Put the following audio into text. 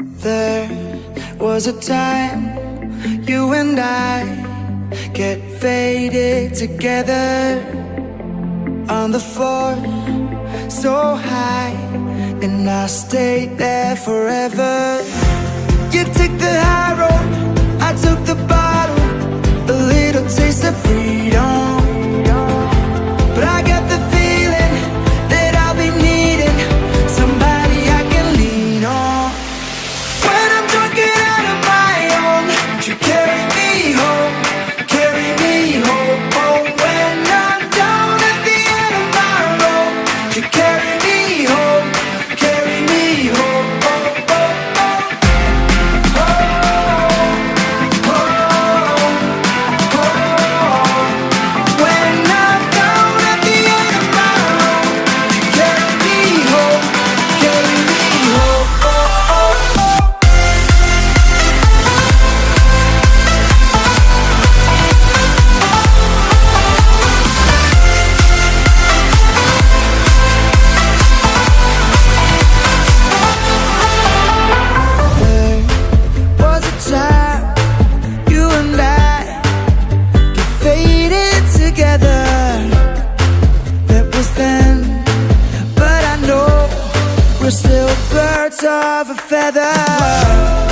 There was a time you and I get faded together on the floor so high, and I stayed there forever. You took the high road, I took the bottle, a little taste of freedom. But I got the feeling that I'll be needing somebody I can lean on. When I'm drunk and out of my own, you carry me home, carry me home. Oh, when I'm down at the end of my rope, you carry me home, carry me home. Oh, oh, oh. Oh, oh, oh, oh. When I'm down at the end of my rope, you carry me home, carry me home. Oh, oh, oh. There was a time you and I get faded together. That was then, but I know we're still birds of a feather.